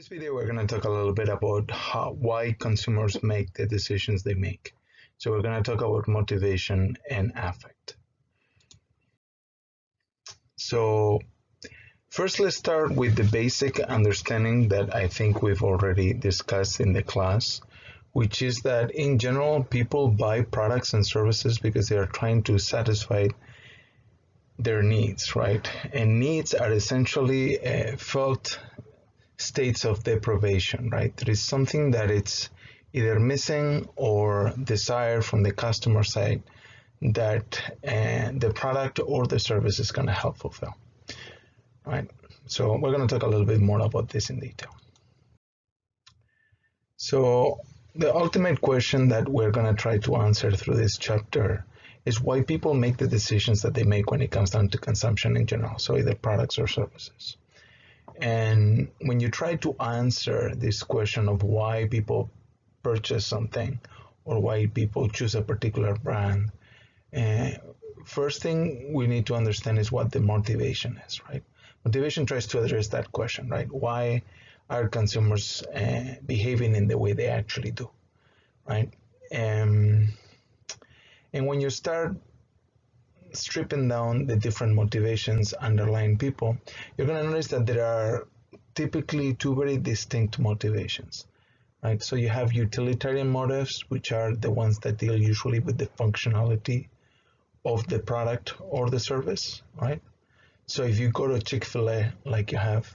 this video, we're going to talk a little bit about why consumers make the decisions they make. So we're going to talk about motivation and affect. So first, let's start with the basic understanding that I think we've already discussed in the class, which is that in general, people buy products and services because they are trying to satisfy their needs, right? And needs are essentially felt states of deprivation, right? There is something that it's either missing or desired from the customer side that the product or the service is going to help fulfill, right? So we're going to talk a little bit more about this in detail. So the ultimate question that we're going to try to answer through this chapter is why people make the decisions that they make when it comes down to consumption in general, so either products or services. And when you try to answer this question of why people purchase something or why people choose a particular brand, first thing we need to understand is what the motivation is, right? Motivation tries to address that question, right? Why are consumers behaving in the way they actually do, right? And when you start stripping down the different motivations underlying people, you're going to notice that there are typically two very distinct motivations, right? So you have utilitarian motives, which are the ones that deal usually with the functionality of the product or the service, right? So if you go to Chick-fil-A, like you have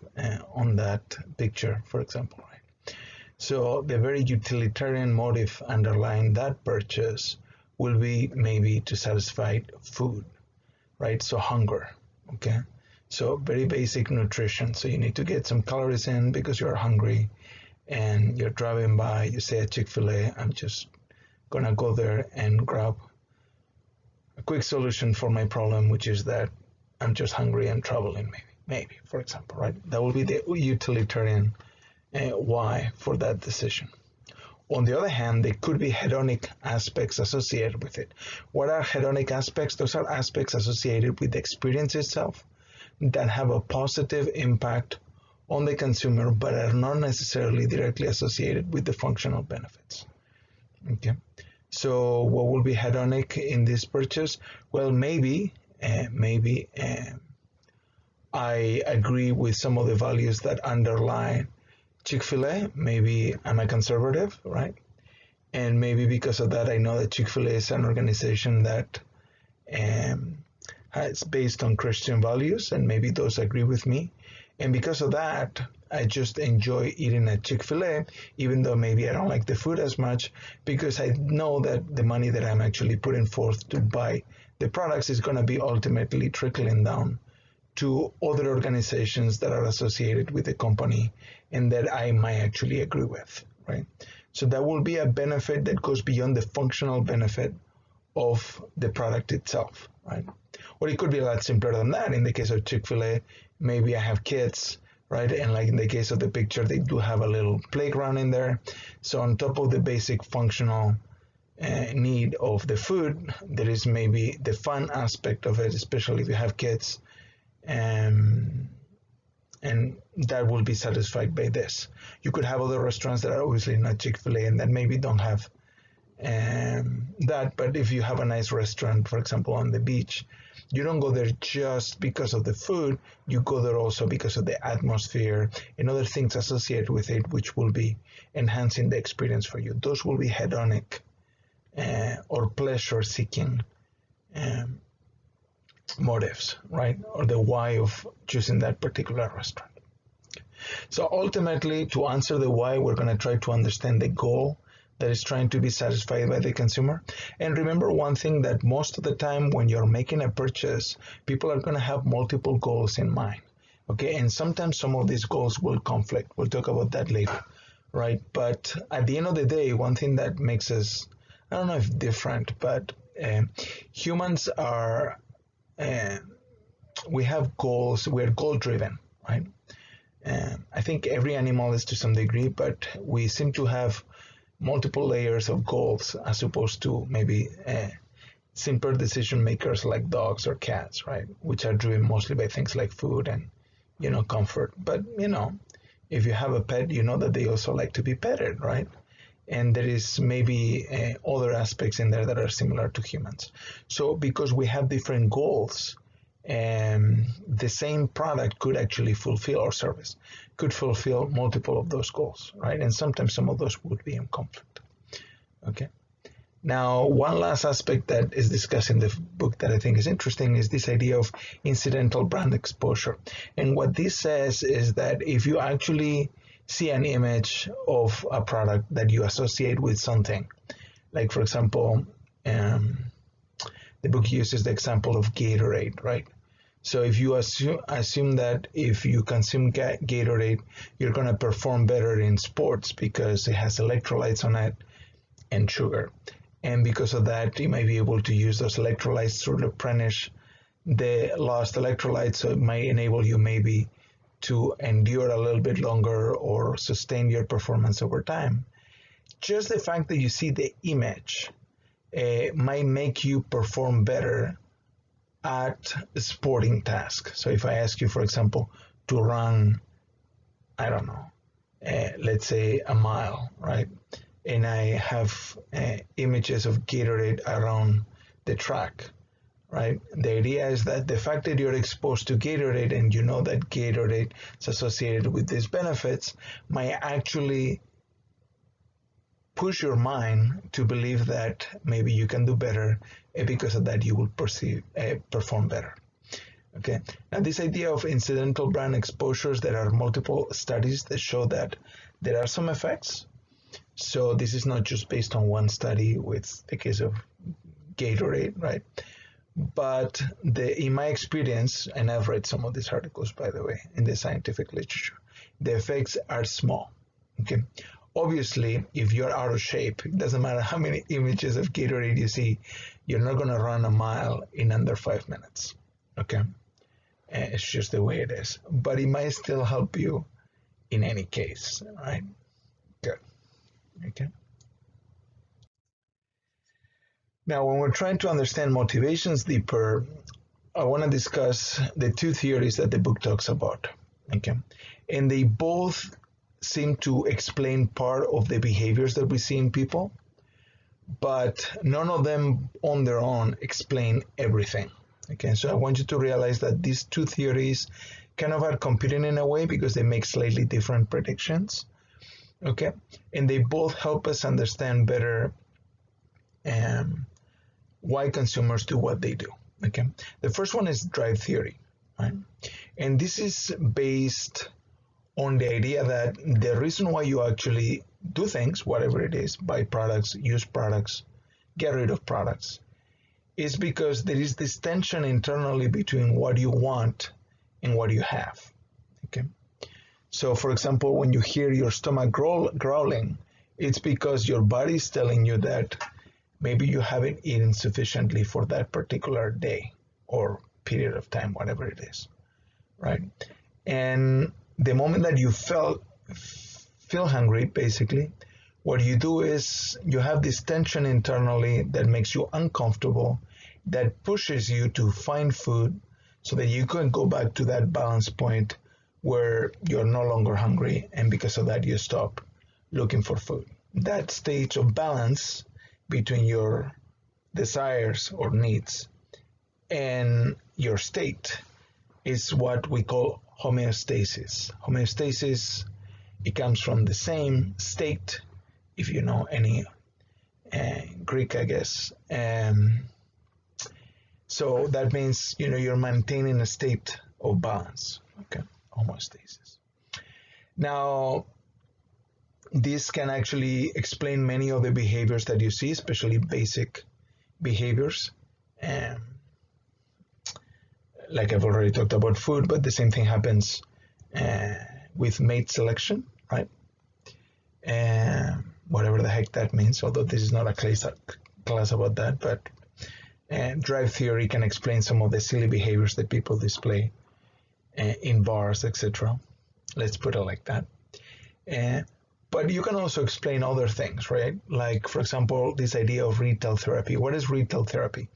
on that picture, for example, right? So the very utilitarian motive underlying that purchase will be maybe to satisfy food, right? So hunger, okay? So very basic nutrition. So you need to get some calories in because you're hungry and you're driving by, you say at Chick-fil-A, I'm just gonna go there and grab a quick solution for my problem, which is that I'm just hungry and traveling, maybe, for example, right? That will be the utilitarian why for that decision. On the other hand, there could be hedonic aspects associated with it. What are hedonic aspects? Those are aspects associated with the experience itself that have a positive impact on the consumer, but are not necessarily directly associated with the functional benefits. Okay. So what will be hedonic in this purchase? Well, maybe I agree with some of the values that underlie Chick-fil-A. Maybe I'm a conservative, right? And maybe because of that, I know that Chick-fil-A is an organization that is based on Christian values, and maybe those agree with me. And because of that, I just enjoy eating at Chick-fil-A, even though maybe I don't like the food as much, because I know that the money that I'm actually putting forth to buy the products is going to be ultimately trickling down to other organizations that are associated with the company and that I might actually agree with, right? So that will be a benefit that goes beyond the functional benefit of the product itself, right? Or it could be a lot simpler than that. In the case of Chick-fil-A, maybe I have kids, right? And like in the case of the picture, they do have a little playground in there. So on top of the basic functional need of the food, there is maybe the fun aspect of it, especially if you have kids, and that will be satisfied by this. You could have other restaurants that are obviously not Chick-fil-A and that maybe don't have that, but if you have a nice restaurant, for example, on the beach, you don't go there just because of the food, you go there also because of the atmosphere and other things associated with it, which will be enhancing the experience for you. Those will be hedonic or pleasure-seeking motives, right? Or the why of choosing that particular restaurant. So ultimately, to answer the why, we're going to try to understand the goal that is trying to be satisfied by the consumer. And remember one thing, that most of the time when you're making a purchase, people are going to have multiple goals in mind. Okay, and sometimes some of these goals will conflict. We'll talk about that later, right? But at the end of the day, one thing that makes us, I don't know if different, but humans are, we have goals, we're goal driven, right? I think every animal is to some degree, but we seem to have multiple layers of goals as opposed to maybe simpler decision makers like dogs or cats, right? Which are driven mostly by things like food and, comfort. But, If you have a pet, you know that they also like to be petted, right? And there is maybe other aspects in there that are similar to humans. So because we have different goals, the same product could actually fulfill, or service could fulfill multiple of those goals, right? And sometimes some of those would be in conflict. Okay. Now, one last aspect that is discussed in the book that I think is interesting is this idea of incidental brand exposure. And what this says is that if you actually see an image of a product that you associate with something, like for example, the book uses the example of Gatorade, right? So if you assume that if you consume Gatorade, you're going to perform better in sports because it has electrolytes on it and sugar. And because of that, you might be able to use those electrolytes to replenish the lost electrolytes. So it might enable you maybe to endure a little bit longer or sustain your performance over time. Just the fact that you see the image might make you perform better at sporting tasks. So if I ask you, for example, to run, I don't know, let's say a mile, right? And I have images of Gatorade around the track, right? The idea is that the fact that you're exposed to Gatorade and you know that Gatorade is associated with these benefits might actually push your mind to believe that maybe you can do better, and because of that you will perform better. Okay. Now this idea of incidental brand exposures, there are multiple studies that show that there are some effects. So this is not just based on one study with the case of Gatorade, right? But in my experience, and I've read some of these articles, by the way, in the scientific literature, the effects are small. Okay. Obviously, if you're out of shape, it doesn't matter how many images of Gatorade you see, you're not going to run a mile in under 5 minutes. Okay. It's just the way it is. But it might still help you in any case, right? Good. Okay. Now, when we're trying to understand motivations deeper, I want to discuss the two theories that the book talks about. Okay. And they both seem to explain part of the behaviors that we see in people, but none of them on their own explain everything. Okay, so I want you to realize that these two theories kind of are competing in a way because they make slightly different predictions. Okay, and they both help us understand better why consumers do what they do. Okay, the first one is drive theory, right? And this is based on the idea that the reason why you actually do things, whatever it is, buy products, use products, get rid of products, is because there is this tension internally between what you want and what you have. Okay. So, for example, when you hear your stomach growling, it's because your body is telling you that maybe you haven't eaten sufficiently for that particular day or period of time, whatever it is, right? And the moment that you feel hungry, basically, what you do is you have this tension internally that makes you uncomfortable, that pushes you to find food so that you can go back to that balance point where you're no longer hungry, and because of that you stop looking for food. That stage of balance between your desires or needs and your state is what we call homeostasis. Homeostasis, it comes from the same state, if you know any Greek, I guess. So that means, you're maintaining a state of balance, okay, homeostasis. Now, this can actually explain many of the behaviors that you see, especially basic behaviors. Like I've already talked about food, but the same thing happens with mate selection, right? Whatever the heck that means, although this is not a class about that, but drive theory can explain some of the silly behaviors that people display in bars, etc. Let's put it like that. But you can also explain other things, right? Like, for example, this idea of retail therapy. What is retail therapy?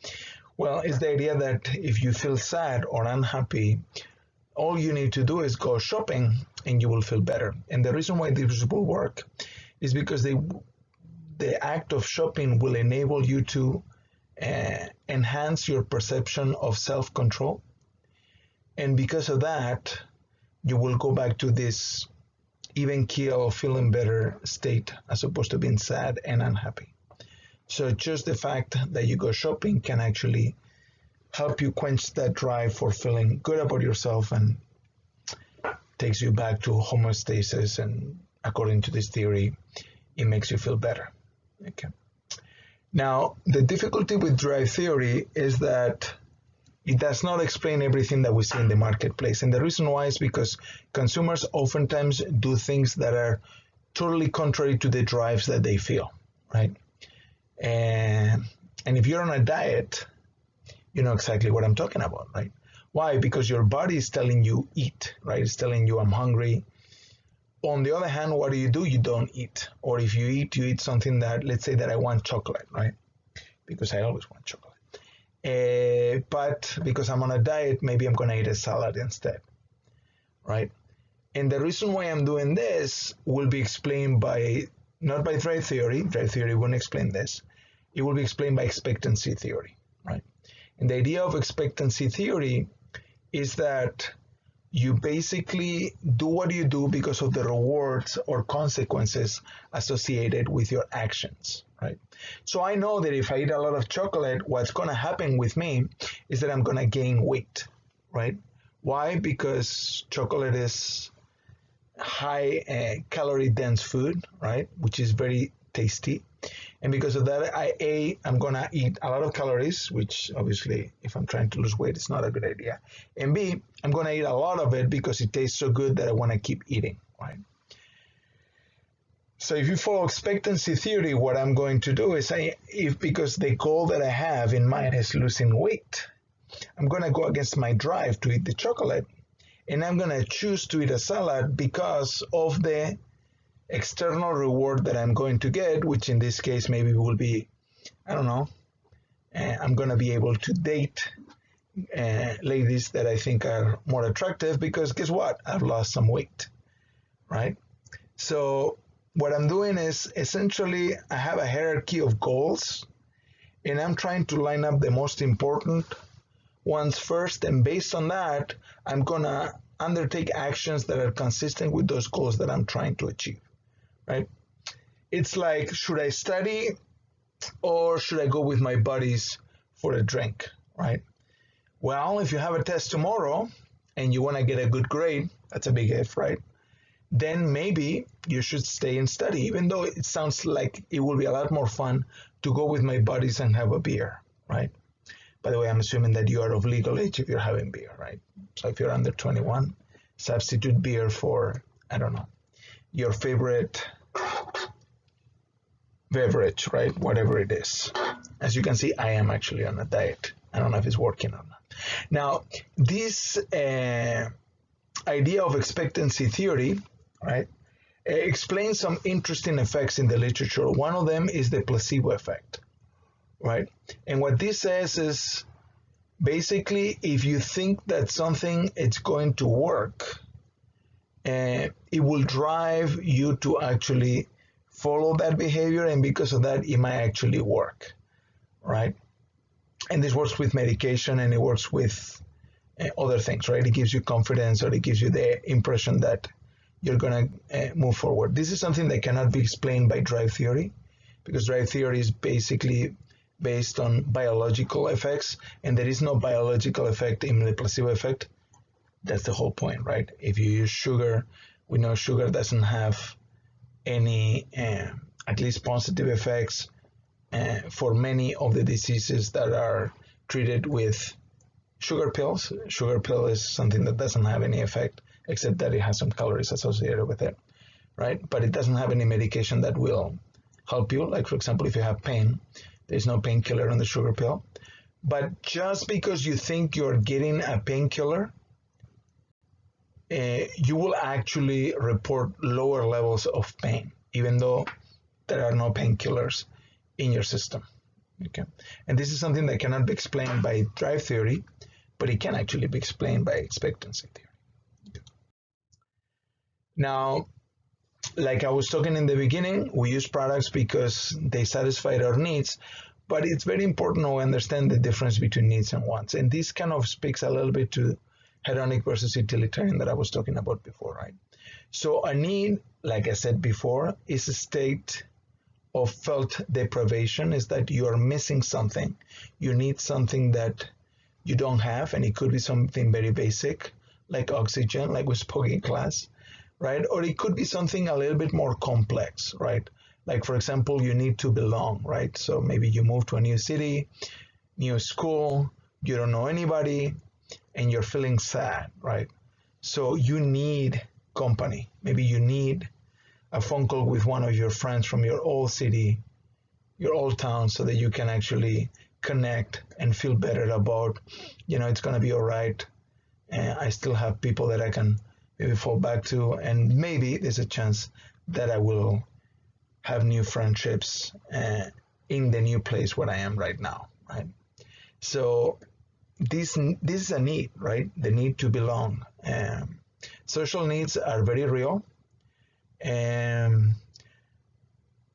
Well, it's the idea that if you feel sad or unhappy all you need to do is go shopping and you will feel better. And the reason why this will work is because the act of shopping will enable you to enhance your perception of self-control. And because of that, you will go back to this even keel, feeling better state as opposed to being sad and unhappy. So just the fact that you go shopping can actually help you quench that drive for feeling good about yourself and takes you back to homeostasis, and according to this theory, it makes you feel better. Okay. Now, the difficulty with drive theory is that it does not explain everything that we see in the marketplace. And the reason why is because consumers oftentimes do things that are totally contrary to the drives that they feel, right? And if you're on a diet, you know exactly what I'm talking about, right? Why? Because your body is telling you eat, right? It's telling you I'm hungry. On the other hand, what do? You don't eat. Or if you eat something that, let's say that I want chocolate, right? Because I always want chocolate. But because I'm on a diet, maybe I'm going to eat a salad instead, right? And the reason why I'm doing this will be explained by, not by drive theory. Drive theory won't explain this. It will be explained by expectancy theory, right? And the idea of expectancy theory is that you basically do what you do because of the rewards or consequences associated with your actions, right? So I know that if I eat a lot of chocolate, what's going to happen with me is that I'm going to gain weight, right? Why? Because chocolate is high calorie dense food, right? Which is very tasty. And because of that, I'm going to eat a lot of calories, which obviously, if I'm trying to lose weight, it's not a good idea. And B, I'm going to eat a lot of it because it tastes so good that I want to keep eating, right? So if you follow expectancy theory, what I'm going to do is, because the goal that I have in mind is losing weight, I'm going to go against my drive to eat the chocolate, and I'm going to choose to eat a salad because of the external reward that I'm going to get, which in this case maybe will be, I don't know, I'm going to be able to date ladies that I think are more attractive because guess what? I've lost some weight, right? So what I'm doing is essentially I have a hierarchy of goals and I'm trying to line up the most important ones first, and based on that, I'm going to undertake actions that are consistent with those goals that I'm trying to achieve. Right? It's like, should I study or should I go with my buddies for a drink, right? Well, if you have a test tomorrow and you want to get a good grade, that's a big if, right? Then maybe you should stay and study, even though it sounds like it will be a lot more fun to go with my buddies and have a beer, right? By the way, I'm assuming that you are of legal age if you're having beer, right? So if you're under 21, substitute beer for, I don't know, your favorite beverage, right? Whatever it is. As you can see, I am actually on a diet. I don't know if it's working or not. Now, this idea of expectancy theory, right, explains some interesting effects in the literature. One of them is the placebo effect, right? And what this says is basically if you think that something is going to work, it will drive you to actually follow that behavior, and because of that, it might actually work, right? And this works with medication and it works with other things, right? It gives you confidence, or it gives you the impression that you're going to move forward. This is something that cannot be explained by drive theory, because drive theory is basically based on biological effects, and there is no biological effect in the placebo effect. That's the whole point, right? If you use sugar, we know sugar doesn't have any, at least positive effects for many of the diseases that are treated with sugar pills. Sugar pill is something that doesn't have any effect, except that it has some calories associated with it, right? But it doesn't have any medication that will help you. Like, for example, if you have pain, there's no painkiller on the sugar pill. But just because you think you're getting a painkiller, you will actually report lower levels of pain, even though there are no painkillers in your system. Okay, and this is something that cannot be explained by drive theory, but it can actually be explained by expectancy theory. Now, like I was talking in the beginning, we use products because they satisfied our needs, but it's very important to understand the difference between needs and wants. And this kind of speaks a little bit to hedonic versus utilitarian that I was talking about before, right? So a need, like I said before, is a state of felt deprivation, is that you are missing something. You need something that you don't have, and it could be something very basic, like oxygen, like we spoke in class, right? Or it could be something a little bit more complex, right? Like, for example, you need to belong, right? So maybe you move to a new city, new school, you don't know anybody, and you're feeling sad, right? So you need company. Maybe you need a phone call with one of your friends from your old city, your old town, so that you can actually connect and feel better about, it's going to be all right. And I still have people that I can maybe fall back to, and maybe there's a chance that I will have new friendships in the new place where I am right now, right? So this is a need, right? The need to belong. Social needs are very real,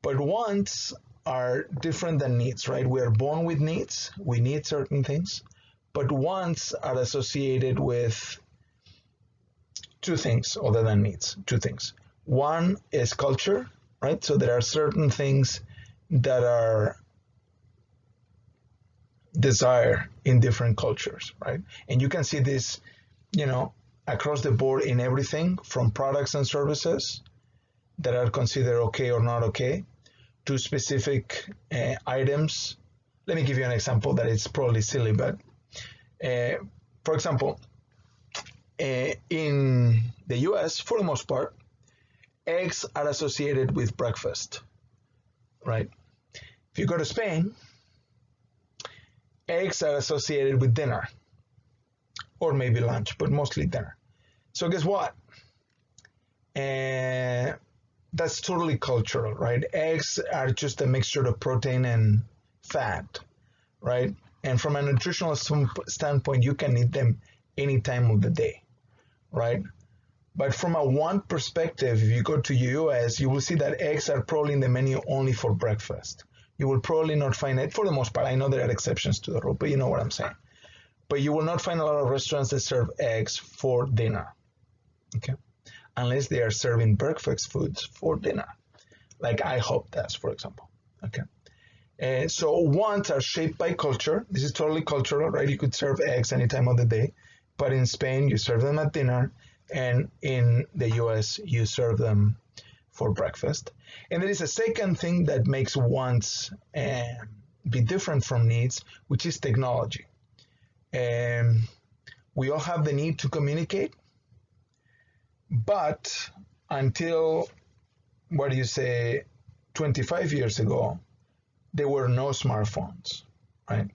but wants are different than needs, right? We are born with needs. We need certain things, but wants are associated with two things other than needs. Two things. One is culture, right? So there are certain things that are desired in different cultures, right? And you can see this, across the board in everything from products and services that are considered okay or not okay to specific items. Let me give you an example that it's probably silly, but for example, in the US, for the most part, eggs are associated with breakfast, right? If you go to Spain, eggs are associated with dinner, or maybe lunch, but mostly dinner. So guess what? That's totally cultural, right? Eggs are just a mixture of protein and fat, right? And from a nutritional standpoint, you can eat them any time of the day, right? But from a want perspective, if you go to US, you will see that eggs are probably in the menu only for breakfast. You will probably not find it, for the most part. I know there are exceptions to the rule, but you know what I'm saying. But you will not find a lot of restaurants that serve eggs for dinner, okay? Unless they are serving breakfast foods for dinner, like IHOP does, for example, okay? So wants are shaped by culture. This is totally cultural, right? You could serve eggs any time of the day, but in Spain, you serve them at dinner, and in the US, you serve them for breakfast. And there is a second thing that makes wants be different from needs, which is technology. We all have the need to communicate, but until, 25 years ago, there were no smartphones, right?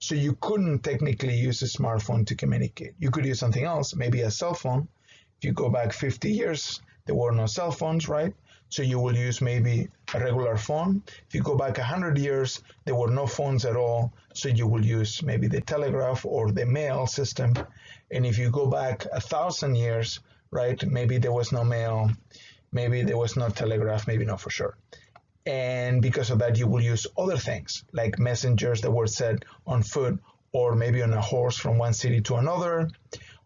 So you couldn't technically use a smartphone to communicate. You could use something else, maybe a cell phone. If you go back 50 years, there were no cell phones, right? So you will use maybe a regular phone. If you go back 100 years, there were no phones at all. So you will use maybe the telegraph or the mail system. And if you go back 1,000 years, right, maybe there was no mail, maybe there was no telegraph, maybe not for sure. And because of that, you will use other things like messengers that were sent on foot, or maybe on a horse from one city to another,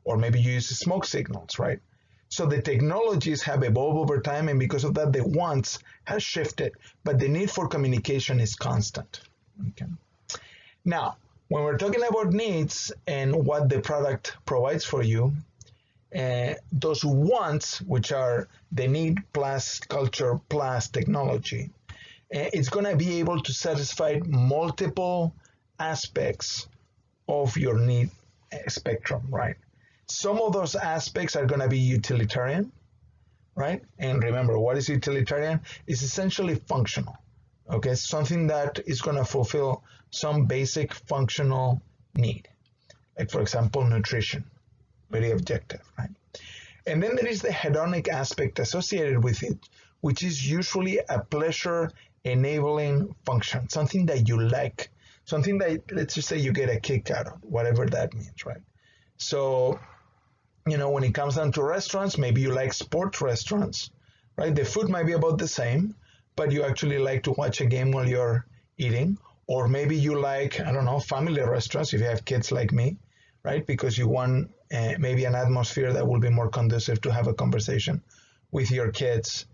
or maybe you use smoke signals, right? So the technologies have evolved over time, and because of that, the wants has shifted, but the need for communication is constant. Okay. Now, when we're talking about needs and what the product provides for you, those wants, which are the need plus culture plus technology, it's going to be able to satisfy multiple aspects of your need spectrum, right? Some of those aspects are going to be utilitarian, right? And remember, what is utilitarian? It's essentially functional, okay? Something that is going to fulfill some basic functional need, like, for example, nutrition, very objective, right? And then there is the hedonic aspect associated with it, which is usually a pleasure-enabling function, something that you like, something that, let's just say, you get a kick out of, whatever that means, right? So when it comes down to restaurants, maybe you like sports restaurants, right? The food might be about the same, but you actually like to watch a game while you're eating. Or maybe you like, I don't know, family restaurants if you have kids like me, right? Because you want maybe an atmosphere that will be more conducive to have a conversation with your kids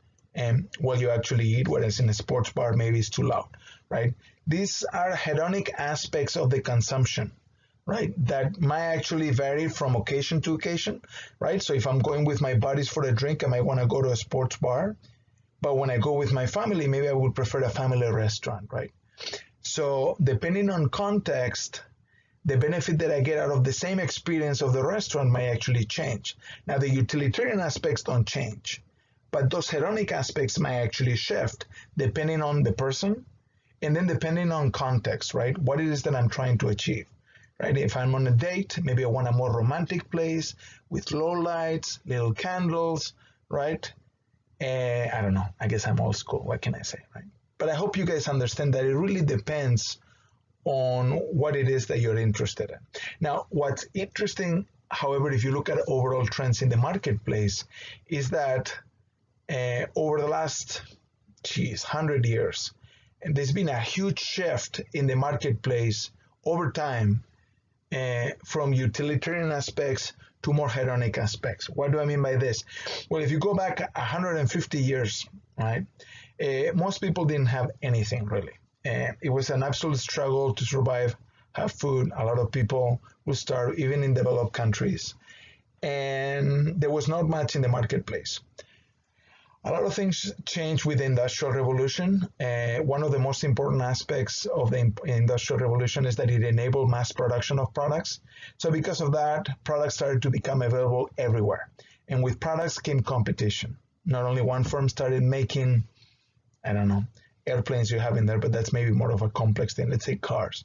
while you actually eat, whereas in a sports bar, maybe it's too loud, right? These are hedonic aspects of the consumption, right? That might actually vary from occasion to occasion, right? So if I'm going with my buddies for a drink, I might want to go to a sports bar. But when I go with my family, maybe I would prefer a family restaurant, right? So depending on context, the benefit that I get out of the same experience of the restaurant might actually change. Now, the utilitarian aspects don't change, but those hedonic aspects might actually shift depending on the person and then depending on context, right? What it is that I'm trying to achieve, right? If I'm on a date, maybe I want a more romantic place with low lights, little candles, right? I don't know. I guess I'm old school. What can I say, right? But I hope you guys understand that it really depends on what it is that you're interested in. Now, what's interesting, however, if you look at overall trends in the marketplace, is that over the last, 100 years, and there's been a huge shift in the marketplace over time from utilitarian aspects to more hedonic aspects. What do I mean by this? Well, if you go back 150 years, right, most people didn't have anything really. It was an absolute struggle to survive, have food. A lot of people would starve, even in developed countries. And there was not much in the marketplace. A lot of things changed with the Industrial Revolution. One of the most important aspects of the Industrial Revolution is that it enabled mass production of products. So because of that, products started to become available everywhere. And with products came competition. Not only one firm started making, I don't know, airplanes you have in there, but that's maybe more of a complex thing. Let's say cars,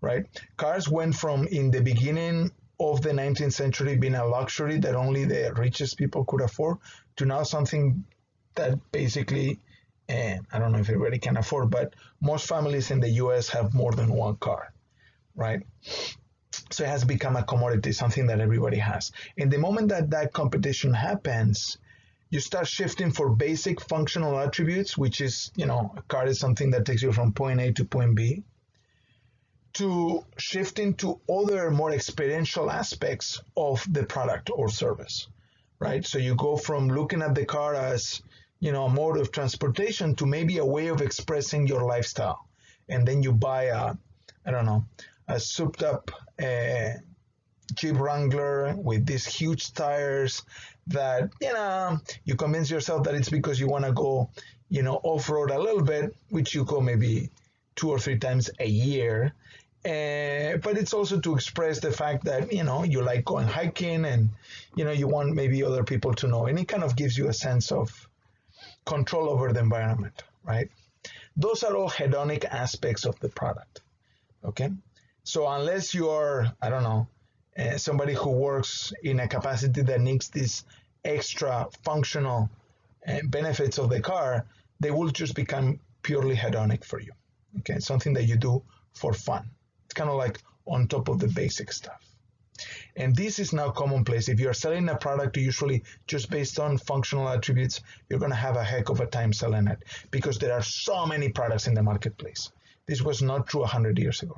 right? Cars went from, in the beginning of the 19th century, being a luxury that only the richest people could afford, to now something that basically, I don't know if everybody can afford, but most families in the US have more than one car, right? So it has become a commodity, something that everybody has. In the moment that that competition happens, you start shifting for basic functional attributes, which is, a car is something that takes you from point A to point B, to shifting to other more experiential aspects of the product or service, right? So you go from looking at the car as, a mode of transportation to maybe a way of expressing your lifestyle. And then you buy a souped up Jeep Wrangler with these huge tires that, you convince yourself that it's because you want to go, off-road a little bit, which you go maybe 2 or 3 times a year. But it's also to express the fact that, you like going hiking and, you want maybe other people to know. And it kind of gives you a sense of control over the environment, right? Those are all hedonic aspects of the product, okay? So unless you're, somebody who works in a capacity that needs these extra functional benefits of the car, they will just become purely hedonic for you, okay? Something that you do for fun. It's kind of like on top of the basic stuff. And this is now commonplace. If you're selling a product usually just based on functional attributes, you're going to have a heck of a time selling it because there are so many products in the marketplace. This was not true 100 years ago.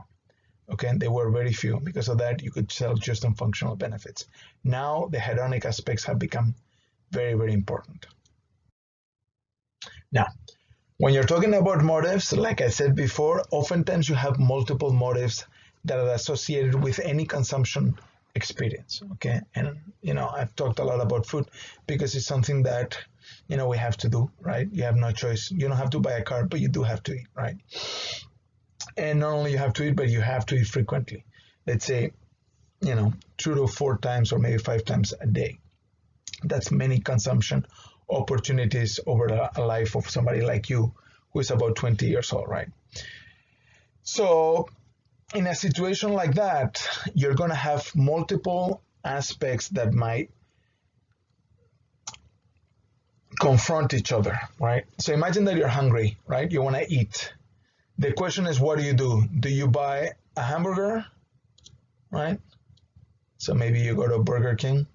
Okay, there were very few. Because of that, you could sell just on functional benefits. Now, the hedonic aspects have become very, very important. Now, when you're talking about motives, like I said before, oftentimes you have multiple motives that are associated with any consumption experience, okay? And, I've talked a lot about food because it's something that, we have to do, right? You have no choice. You don't have to buy a car, but you do have to eat, right? And not only you have to eat, but you have to eat frequently. Let's say, 2 to 4 times or maybe 5 times a day. That's many consumption opportunities over a life of somebody like you who is about 20 years old, right? So in a situation like that, you're going to have multiple aspects that might confront each other, right? So imagine that you're hungry, right? You want to eat. The question is, what do? Do you buy a hamburger, right? So maybe you go to Burger King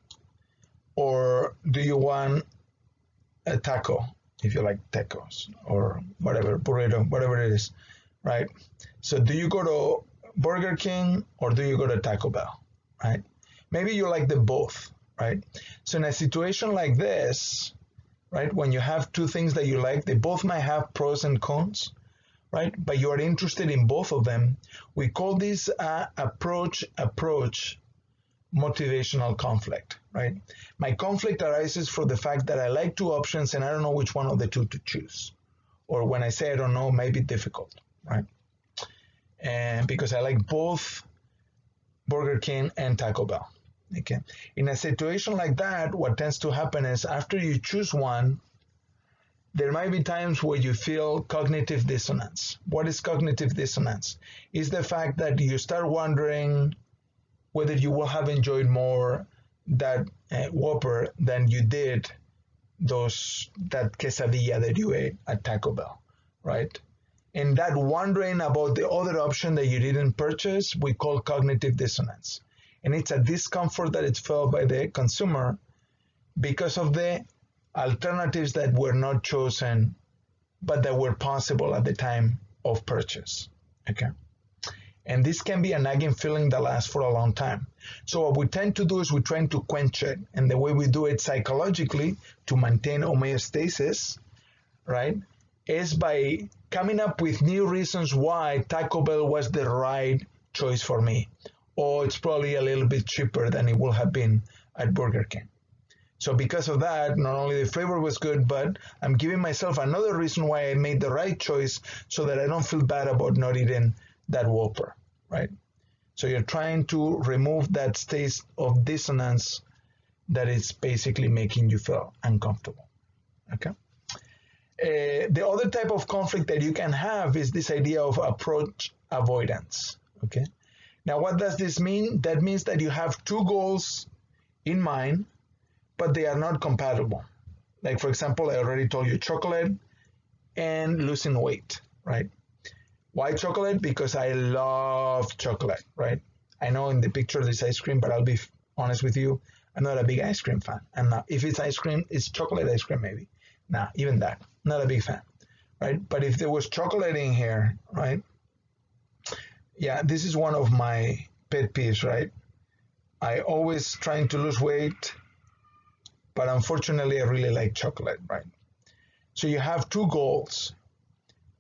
or do you want a taco, if you like tacos, or whatever, burrito, whatever it is, right? So do you go to Burger King or do you go to Taco Bell, right? Maybe you like them both, right? So in a situation like this, right, when you have two things that you like, they both might have pros and cons, right? But you are interested in both of them. We call this approach motivational conflict, right? My conflict arises from the fact that I like two options and I don't know which one of the two to choose. Or when I say I don't know, maybe difficult, right? And because I like both Burger King and Taco Bell. Okay. In a situation like that, what tends to happen is after you choose one, there might be times where you feel cognitive dissonance. What is cognitive dissonance? It's the fact that you start wondering whether you will have enjoyed more that Whopper than you did that quesadilla that you ate at Taco Bell, right? And that wondering about the other option that you didn't purchase, we call cognitive dissonance. And it's a discomfort that is felt by the consumer because of the alternatives that were not chosen, but that were possible at the time of purchase, okay? And this can be a nagging feeling that lasts for a long time. So what we tend to do is we try to quench it. And the way we do it psychologically to maintain homeostasis, right, is by coming up with new reasons why Taco Bell was the right choice for me. Or it's probably a little bit cheaper than it would have been at Burger King. So because of that, not only the flavor was good, but I'm giving myself another reason why I made the right choice so that I don't feel bad about not eating that Whopper, right? So you're trying to remove that state of dissonance that is basically making you feel uncomfortable, okay? The other type of conflict that you can have is this idea of approach avoidance, okay? Now, what does this mean? That means that you have two goals in mind, but they are not compatible. Like, for example, I already told you chocolate and losing weight, right? Why chocolate? Because I love chocolate, right? I know in the picture there's ice cream, but I'll be honest with you, I'm not a big ice cream fan. I'm not. If it's ice cream, it's chocolate ice cream maybe. Nah, even that, not a big fan, right? But if there was chocolate in here, right? Yeah, this is one of my pet peeves, right? I always trying to lose weight, but unfortunately I really like chocolate, right? So you have two goals,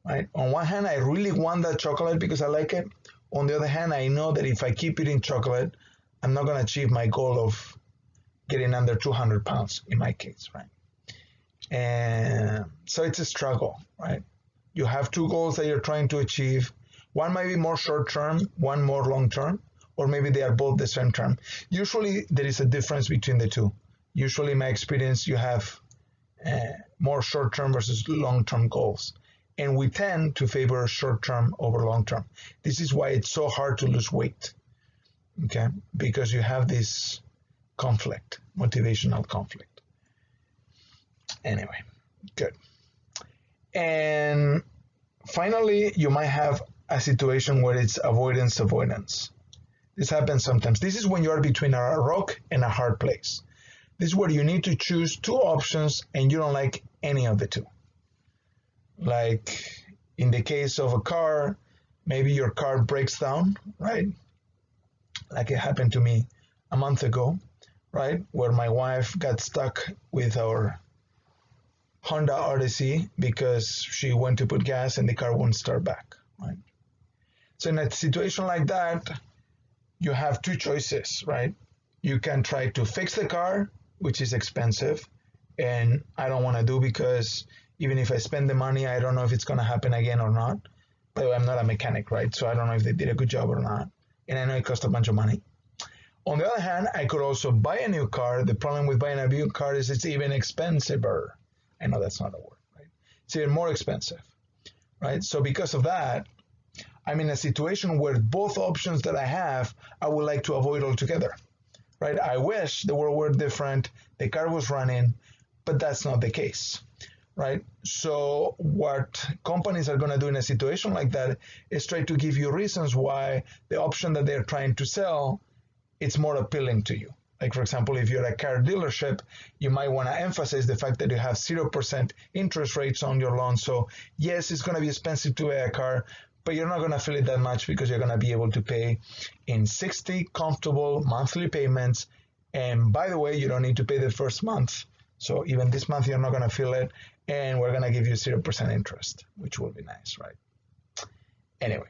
right? On one hand, I really want that chocolate because I like it. On the other hand, I know that if I keep eating chocolate, I'm not going to achieve my goal of getting under 200 pounds in my case, right? And so it's a struggle, right? You have two goals that you're trying to achieve. One might be more short-term, one more long-term, or maybe they are both the same term. Usually there is a difference between the two. Usually in my experience, you have more short-term versus long-term goals. And we tend to favor short-term over long-term. This is why it's so hard to lose weight, okay? Because you have this conflict, motivational conflict. Anyway, good. And finally, you might have a situation where it's avoidance. This happens sometimes. This is when you are between a rock and a hard place. This is where you need to choose two options and you don't like any of the two. Like in the case of a car, maybe your car breaks down, right? Like it happened to me a month ago, right? Where my wife got stuck with our Honda Odyssey because she went to put gas and the car won't start back, right? So in a situation like that, you have two choices, right? You can try to fix the car, which is expensive, and I don't want to do because even if I spend the money, I don't know if it's going to happen again or not. By the way, I'm not a mechanic, right? So I don't know if they did a good job or not. And I know it cost a bunch of money. On the other hand, I could also buy a new car. The problem with buying a new car is it's even expensiver. I know that's not a word, right? It's even more expensive, right? So because of that, I'm in a situation where both options that I have, I would like to avoid altogether, right? I wish the world were different, the car was running, but that's not the case, right? So what companies are going to do in a situation like that is try to give you reasons why the option that they're trying to sell, it's more appealing to you, Like, for example, if you're a car dealership, you might want to emphasize the fact that you have 0% interest rates on your loan. So yes, it's going to be expensive to buy a car, but you're not going to feel it that much because you're going to be able to pay in 60 comfortable monthly payments. And by the way, you don't need to pay the first month. So even this month, you're not going to feel it. And we're going to give you 0% interest, which will be nice, right? Anyway.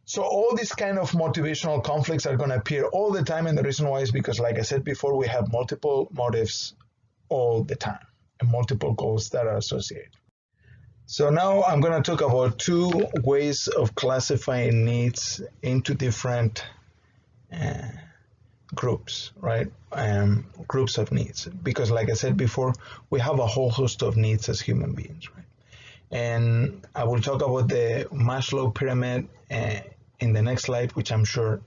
So all these kind of motivational conflicts are going to appear all the time, and the reason why is because, like I said before, we have multiple motives all the time and multiple goals that are associated. So now I'm going to talk about two ways of classifying needs into different groups, right? Groups of needs, because like I said before, we have a whole host of needs as human beings, right? And I will talk about the Maslow pyramid in the next slide, which I'm sure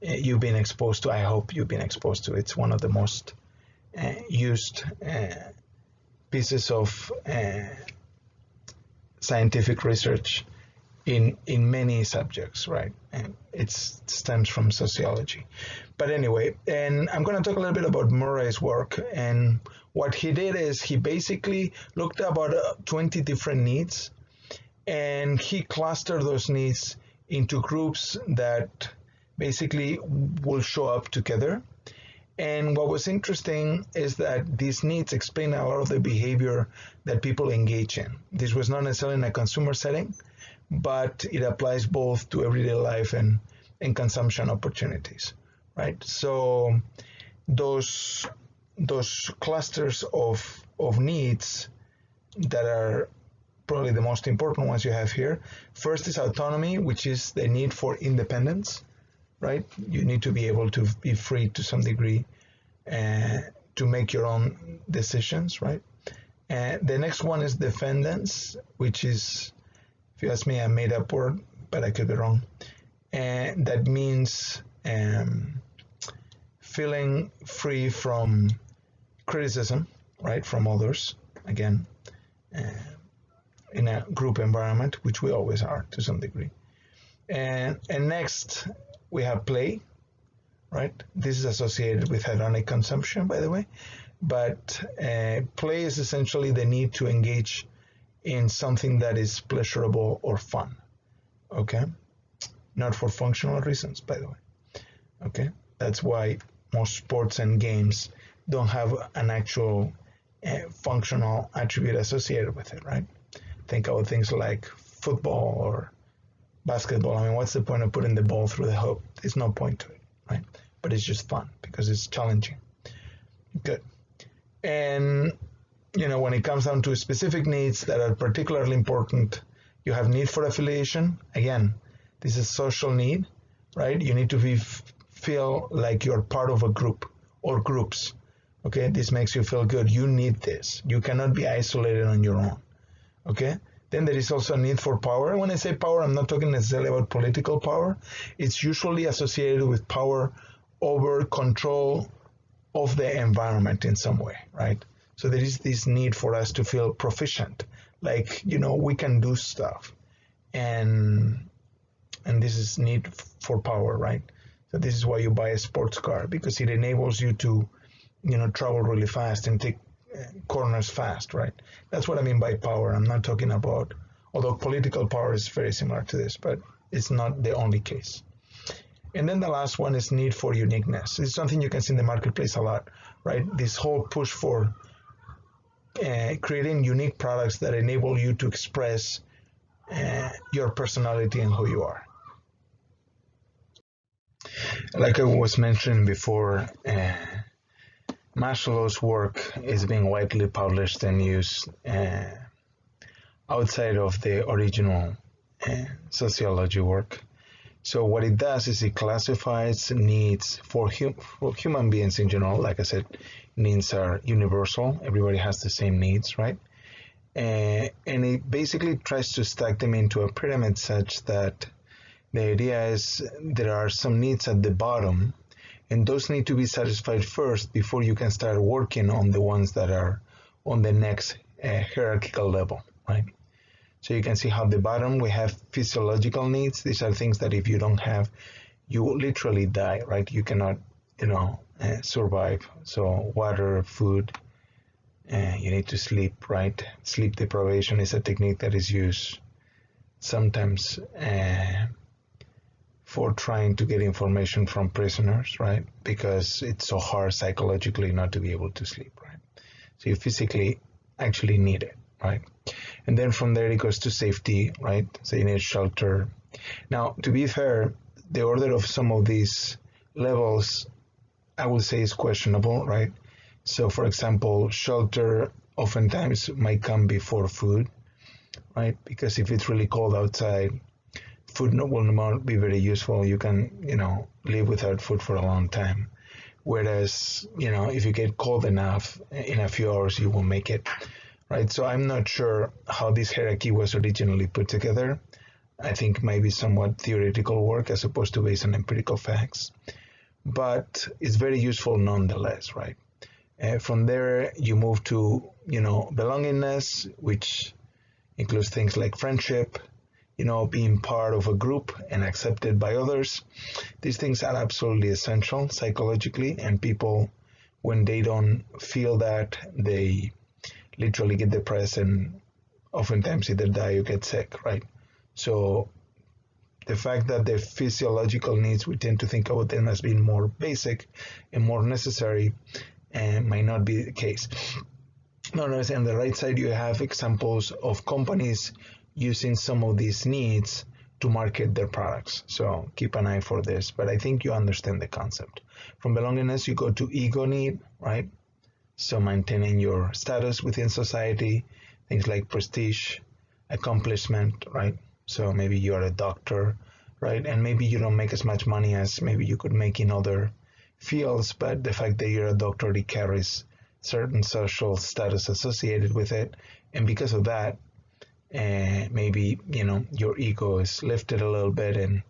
you've been exposed to. I hope you've been exposed to. It's one of the most used pieces of scientific research in many subjects, right? And it stems from sociology. But anyway, and I'm going to talk a little bit about Murray's work. And what he did is he basically looked at about 20 different needs, and he clustered those needs into groups that basically will show up together. And what was interesting is that these needs explain a lot of the behavior that people engage in. This was not necessarily in a consumer setting, but it applies both to everyday life and consumption opportunities, right? So those clusters of needs that are probably the most important ones you have here. First is autonomy, which is the need for independence, right? You need to be able to be free to some degree to make your own decisions, right? The next one is dependence, which is, if you ask me, a made-up word, but I could be wrong. And that means feeling free from criticism, right, from others, again, in a group environment, which we always are to some degree. And next, we have play, right? This is associated with hedonic consumption, by the way. But play is essentially the need to engage in something that is pleasurable or fun, okay? Not for functional reasons, by the way, okay? That's why most sports and games don't have an actual functional attribute associated with it, right? Think about things like football or basketball. I mean, what's the point of putting the ball through the hoop? There's no point to it, right? But it's just fun because it's challenging. Good. And, you know, when it comes down to specific needs that are particularly important, you have need for affiliation. Again, this is social need, right? You need to feel like you're part of a group or groups. Okay, this makes you feel good. You need this. You cannot be isolated on your own. Okay, then there is also a need for power. And when I say power, I'm not talking necessarily about political power. It's usually associated with power over control of the environment in some way, right? So there is this need for us to feel proficient, like, you know, we can do stuff. And this is need for power, right? So this is why you buy a sports car, because it enables you to, you know, travel really fast and take corners fast, right? That's what I mean by power. I'm not talking about, although political power is very similar to this, but it's not the only case. And then the last one is need for uniqueness. It's something you can see in the marketplace a lot, right? This whole push for creating unique products that enable you to express your personality and who you are. Like I was mentioning before, Maslow's work is being widely published and used outside of the original sociology work. So what it does is it classifies needs for human beings in general. Like I said, needs are universal. Everybody has the same needs, right? And it basically tries to stack them into a pyramid such that the idea is there are some needs at the bottom, and those need to be satisfied first before you can start working on the ones that are on the next hierarchical level, right? So you can see how at the bottom we have physiological needs. These are things that if you don't have, you will literally die, right? You cannot, you know, survive. So water, food, you need to sleep, right? Sleep deprivation is a technique that is used sometimes for trying to get information from prisoners, right? Because it's so hard psychologically not to be able to sleep, right? So you physically actually need it, right? And then from there it goes to safety, right? So you need shelter. Now, to be fair, the order of some of these levels, I would say, is questionable, right? So, for example, shelter oftentimes might come before food, right? Because if it's really cold outside, food will not be very useful. You can, live without food for a long time. Whereas, if you get cold enough, in a few hours, you will make it, right? So I'm not sure how this hierarchy was originally put together. I think maybe somewhat theoretical work as opposed to based on empirical facts. But it's very useful nonetheless, right? From there, you move to, belongingness, which includes things like friendship, being part of a group and accepted by others. These things are absolutely essential psychologically, and people, when they don't feel that, they literally get depressed and oftentimes either die or get sick, right? So the fact that the physiological needs, we tend to think about them as being more basic and more necessary, might not be the case. Notice on the right side, you have examples of companies using some of these needs to market their products. So keep an eye for this, but I think you understand the concept. From belongingness, you go to ego need, right? So maintaining your status within society, things like prestige, accomplishment, right? So maybe you're a doctor, right? And maybe you don't make as much money as maybe you could make in other fields, but the fact that you're a doctor, it carries certain social status associated with it. And because of that, maybe, your ego is lifted a little bit and,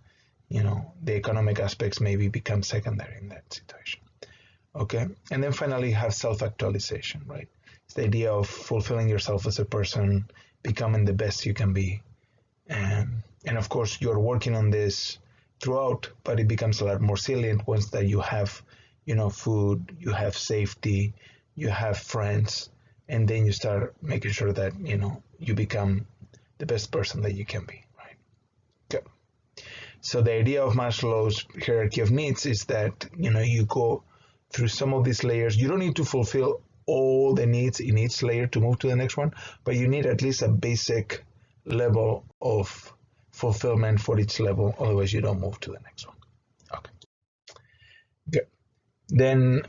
the economic aspects maybe become secondary in that situation. Okay. And then finally you have self-actualization, right? It's the idea of fulfilling yourself as a person, becoming the best you can be. And of course, you're working on this throughout, but it becomes a lot more salient once that you have, food, you have safety, you have friends, and then you start making sure that, you become the best person that you can be, right? Okay. So the idea of Maslow's hierarchy of needs is that, you go through some of these layers. You don't need to fulfill all the needs in each layer to move to the next one, but you need at least a basic level of fulfillment for each level. Otherwise, you don't move to the next one. Okay. Good. Then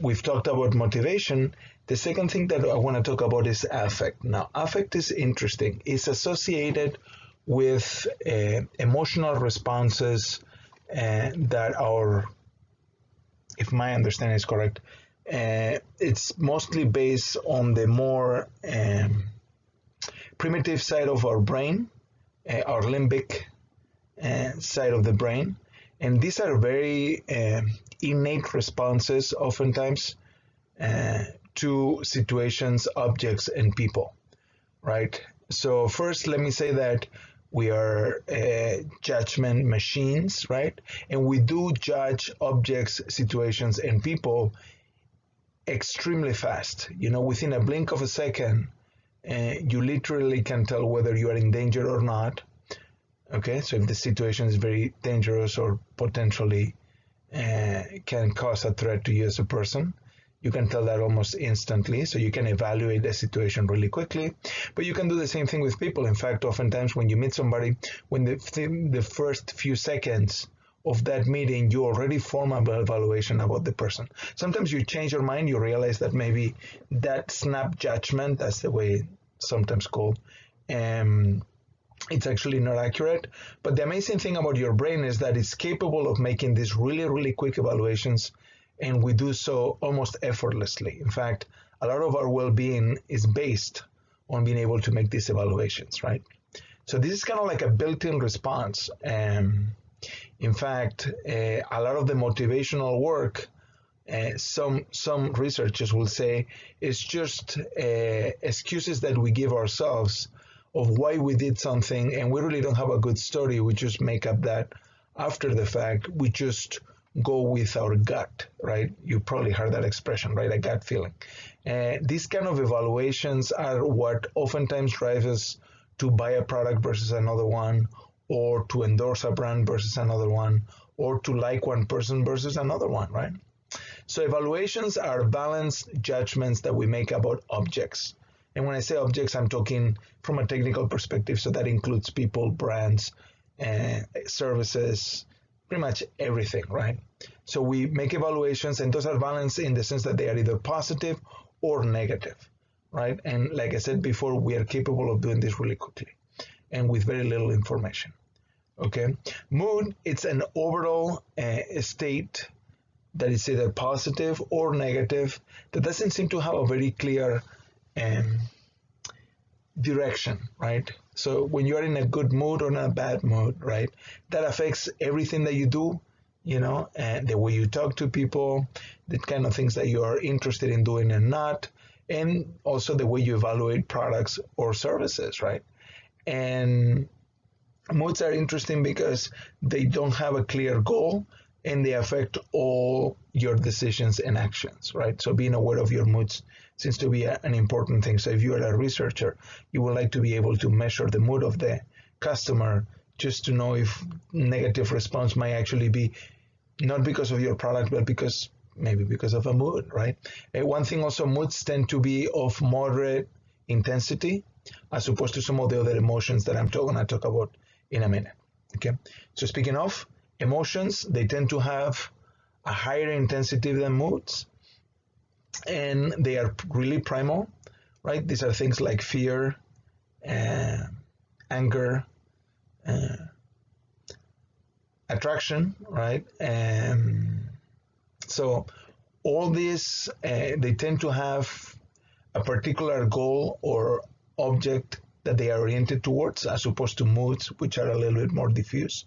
we've talked about motivation. The second thing that I want to talk about is affect. Now, affect is interesting. It's associated with emotional responses that are, if my understanding is correct, it's mostly based on the more primitive side of our brain, our limbic side of the brain. And these are very innate responses, oftentimes, to situations, objects, and people, right? So first, let me say that we are judgment machines, right? And we do judge objects, situations, and people extremely fast. Within a blink of a second, you literally can tell whether you are in danger or not. Okay, so if the situation is very dangerous or potentially can cause a threat to you as a person, you can tell that almost instantly. So you can evaluate the situation really quickly. But you can do the same thing with people. In fact, oftentimes when you meet somebody, when the first few seconds of that meeting, you already form an evaluation about the person. Sometimes you change your mind, you realize that maybe that snap judgment, that's the way sometimes called, it's actually not accurate. But the amazing thing about your brain is that it's capable of making these really, really quick evaluations, and we do so almost effortlessly. In fact, a lot of our well-being is based on being able to make these evaluations, right? So this is kind of like a built-in response. In fact, a lot of the motivational work, some researchers will say, is just excuses that we give ourselves of why we did something, and we really don't have a good story. We just make up that after the fact. We just go with our gut, right? You probably heard that expression, right? A gut feeling. These kind of evaluations are what oftentimes drive us to buy a product versus another one, or to endorse a brand versus another one, or to like one person versus another one, right? So evaluations are balanced judgments that we make about objects. And when I say objects, I'm talking from a technical perspective. So that includes people, brands, services, pretty much everything, right? So we make evaluations, and those are balanced in the sense that they are either positive or negative, right? And like I said before, we are capable of doing this really quickly and with very little information. Okay, mood, it's an overall state that is either positive or negative that doesn't seem to have a very clear direction, right? So when you're in a good mood or in a bad mood, right, that affects everything that you do, you know, and the way you talk to people, the kind of things that you are interested in doing and not, and also the way you evaluate products or services, right? And moods are interesting because they don't have a clear goal, and they affect all your decisions and actions, right? So being aware of your moods seems to be an important thing. So if you are a researcher, you would like to be able to measure the mood of the customer just to know if negative response might actually be not because of your product, but maybe because of a mood, right? One thing also, moods tend to be of moderate intensity as opposed to some of the other emotions that I'm going to talk about in a minute, okay? So speaking of emotions, they tend to have a higher intensity than moods, and they are really primal, right? These are things like fear, anger, attraction, right? So all these, they tend to have a particular goal or object that they are oriented towards, as opposed to moods, which are a little bit more diffuse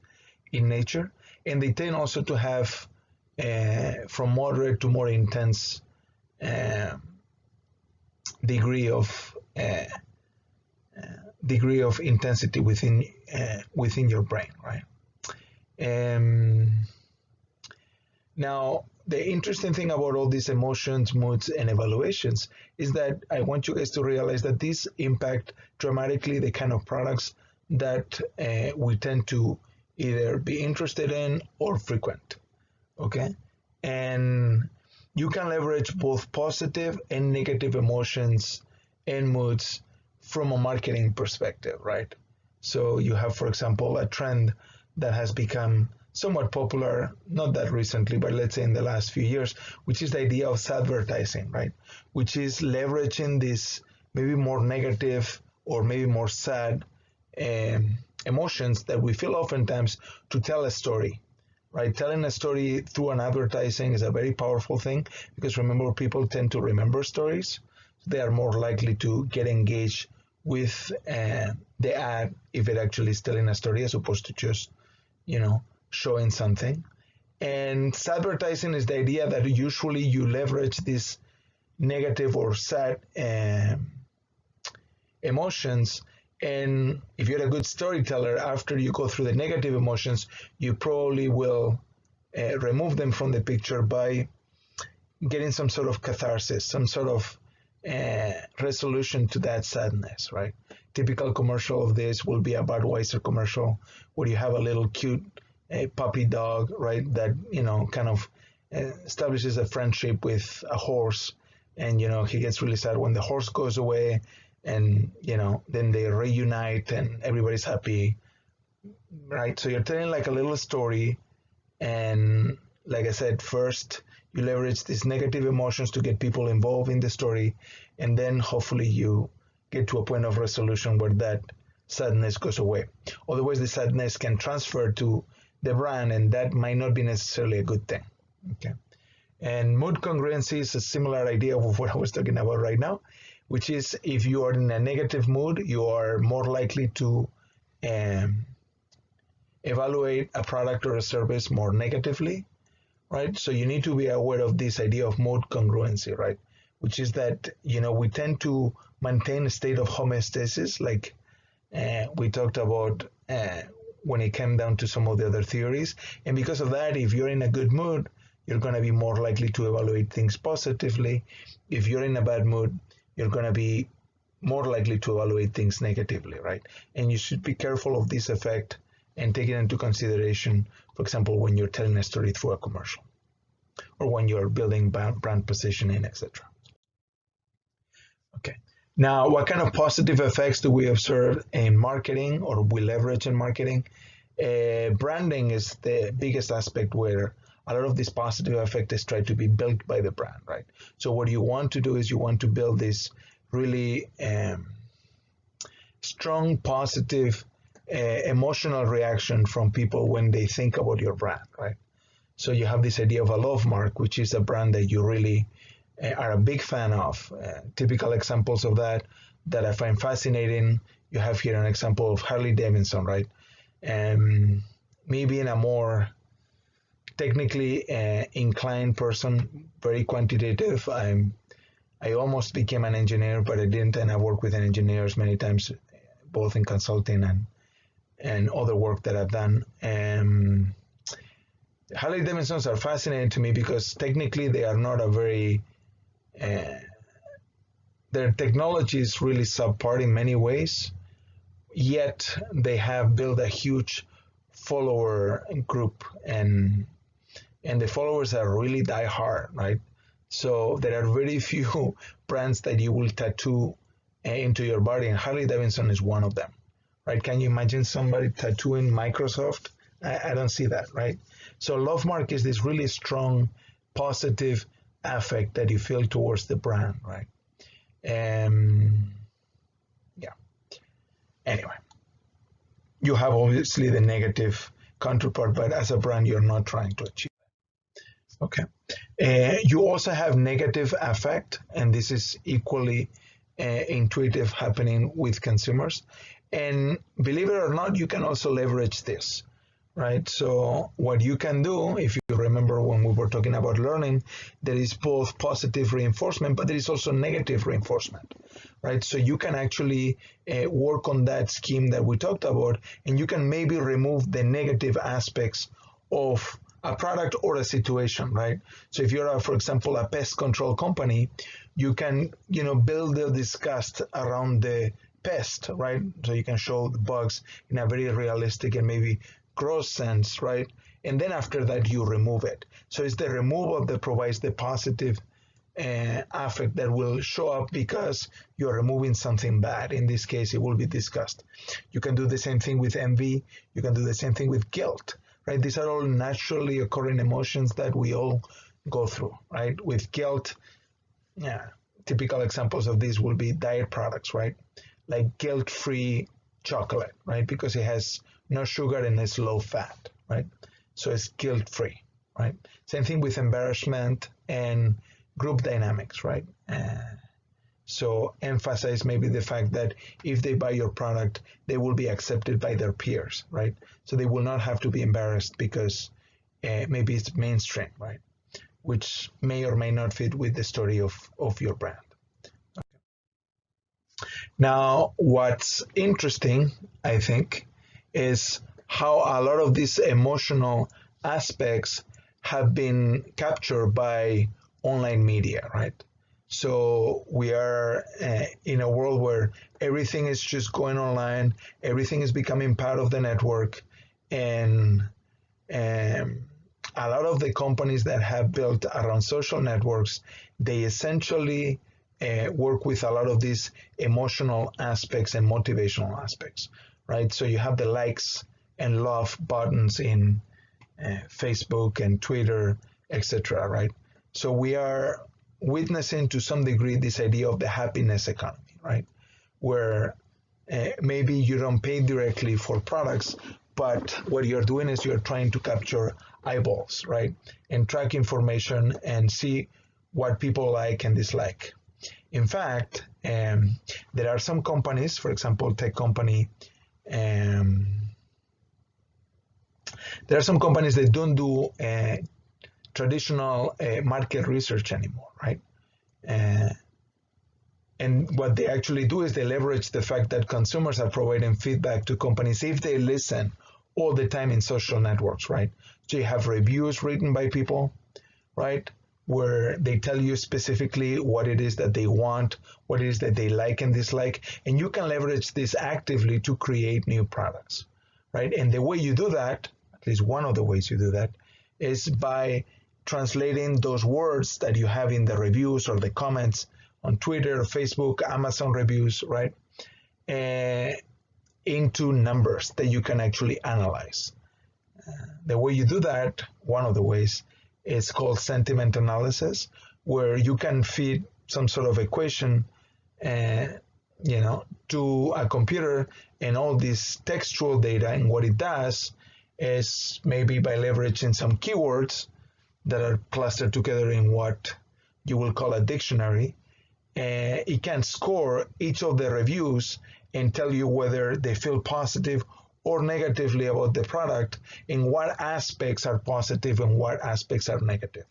in nature. And they tend also to have from moderate to more intense degree of intensity within your brain, right? Now, the interesting thing about all these emotions, moods, and evaluations is that I want you guys to realize that these impact dramatically the kind of products that we tend to either be interested in or frequent, okay? And you can leverage both positive and negative emotions and moods from a marketing perspective, right? So you have, for example, a trend that has become somewhat popular, not that recently, but let's say in the last few years, which is the idea of advertising, right? Which is leveraging this maybe more negative or maybe more sad emotions that we feel oftentimes to tell a story, right? Telling a story through an advertising is a very powerful thing because remember, people tend to remember stories. They are more likely to get engaged with the ad if it actually is telling a story as opposed to just, showing something. And advertising is the idea that usually you leverage this negative or sad emotions. And if you're a good storyteller, after you go through the negative emotions, you probably will remove them from the picture by getting some sort of catharsis, some sort of resolution to that sadness, right? Typical commercial of this will be a Budweiser commercial where you have a little cute puppy dog, right? That, kind of establishes a friendship with a horse. And, he gets really sad when the horse goes away and, then they reunite and everybody's happy, right? So you're telling like a little story. And like I said, first you leverage these negative emotions to get people involved in the story. And then hopefully you get to a point of resolution where that sadness goes away. Otherwise, the sadness can transfer to the brand, and that might not be necessarily a good thing. Okay. And mood congruency is a similar idea of what I was talking about right now, which is if you are in a negative mood, you are more likely to evaluate a product or a service more negatively, right? So you need to be aware of this idea of mood congruency, right? Which is that, we tend to maintain a state of homeostasis, like we talked about when it came down to some of the other theories. And because of that, if you're in a good mood, you're going to be more likely to evaluate things positively. If you're in a bad mood, you're going to be more likely to evaluate things negatively, right? And you should be careful of this effect and take it into consideration, for example, when you're telling a story through a commercial or when you're building brand positioning, etc. Okay. Now, what kind of positive effects do we observe in marketing or we leverage in marketing? Branding is the biggest aspect where a lot of this positive effect is tried to be built by the brand, right? So what you want to do is you want to build this really strong, positive, emotional reaction from people when they think about your brand, right? So you have this idea of a love mark, which is a brand that you really are a big fan of. Typical examples of that I find fascinating. You have here an example of Harley Davidson, right? Me being a more technically inclined person, very quantitative. I almost became an engineer, but I didn't, and I worked with engineers many times, both in consulting and other work that I've done. Harley Davidsons are fascinating to me because technically they are not a very their technology is really subpar in many ways, yet they have built a huge follower group, and the followers are really die hard, right? So there are very few brands that you will tattoo into your body, and Harley Davidson is one of them, right? Can you imagine somebody tattooing Microsoft? I don't see that, right? So love mark is this really strong, positive affect that you feel towards the brand, right? Yeah. Anyway, you have obviously the negative counterpart, but as a brand, you're not trying to achieve that. Okay. You also have negative affect, and this is equally intuitive happening with consumers. And believe it or not, you can also leverage this, right? So what you can do, if you remember when we were talking about learning, there is both positive reinforcement, but there is also negative reinforcement, right? So you can actually work on that scheme that we talked about, and you can maybe remove the negative aspects of a product or a situation, right? So if you're, for example, a pest control company, you can, build the disgust around the pest, right? So you can show the bugs in a very realistic and maybe gross sense, right? And then after that, you remove it. So it's the removal that provides the positive affect that will show up because you're removing something bad. In this case, it will be disgust. You can do the same thing with envy. You can do the same thing with guilt, right? These are all naturally occurring emotions that we all go through, right? With guilt, typical examples of this will be diet products, right? Like guilt-free chocolate, right? Because it has no sugar and it's low fat, right? So it's guilt-free, right? Same thing with embarrassment and group dynamics, right? So emphasize maybe the fact that if they buy your product, they will be accepted by their peers, right? So they will not have to be embarrassed because maybe it's mainstream, right? Which may or may not fit with the story of your brand. Now, what's interesting, I think, is how a lot of these emotional aspects have been captured by online media, right? So we are in a world where everything is just going online, everything is becoming part of the network, and a lot of the companies that have built around social networks, they essentially work with a lot of these emotional aspects and motivational aspects, right? So you have the likes and love buttons in Facebook and Twitter, etc., right? So we are witnessing to some degree this idea of the happiness economy, right? Where maybe you don't pay directly for products, but what you're doing is you're trying to capture eyeballs, right? And track information and see what people like and dislike. In fact, there are some companies, for example, tech company, there are some companies that don't do traditional market research anymore, right? And what they actually do is they leverage the fact that consumers are providing feedback to companies if they listen all the time in social networks, right? So you have reviews written by people, right? Where they tell you specifically what it is that they want, what it is that they like and dislike, and you can leverage this actively to create new products, right? And the way you do that, at least one of the ways you do that, is by translating those words that you have in the reviews or the comments on Twitter, Facebook, Amazon reviews, right? Into numbers that you can actually analyze. The way you do that, one of the ways, is called sentiment analysis, where you can feed some sort of equation, to a computer, and all this textual data. And what it does is, maybe by leveraging some keywords that are clustered together in what you will call a dictionary, it can score each of the reviews and tell you whether they feel positive or negatively about the product, and what aspects are positive and what aspects are negative.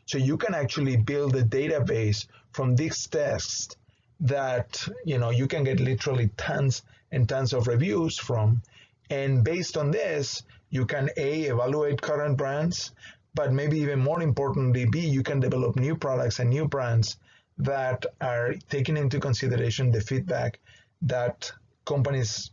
So you can actually build a database from these tests that you can get literally tons and tons of reviews from. And based on this, you can evaluate current brands, but maybe even more importantly, you can develop new products and new brands that are taking into consideration the feedback that consumers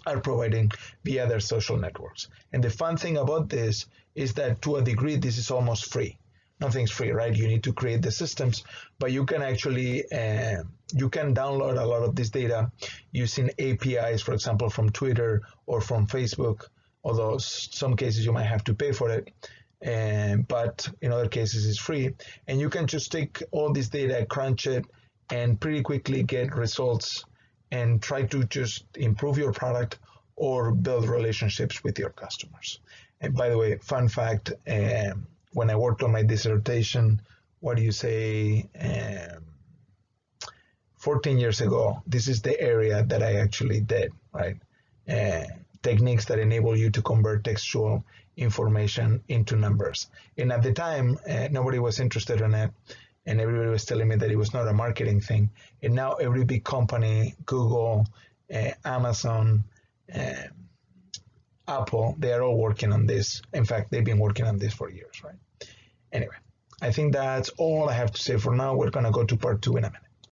are providing via their social networks. And the fun thing about this is that, to a degree, this is almost free. Nothing's free, right? You need to create the systems, but you can actually you can download a lot of this data using APIs, for example, from Twitter or from Facebook, although some cases you might have to pay for it. But in other cases it's free, and you can just take all this data, crunch it, and pretty quickly get results and try to just improve your product or build relationships with your customers. And by the way, fun fact, when I worked on my dissertation, 14 years ago, this is the area that I actually did, right? Techniques that enable you to convert textual information into numbers. And at the time, nobody was interested in it, and everybody was telling me that it was not a marketing thing. And now every big company, Google, Amazon, Apple, they are all working on this. In fact, they've been working on this for years, right? Anyway, I think that's all I have to say for now. We're going to go to part 2 in a minute.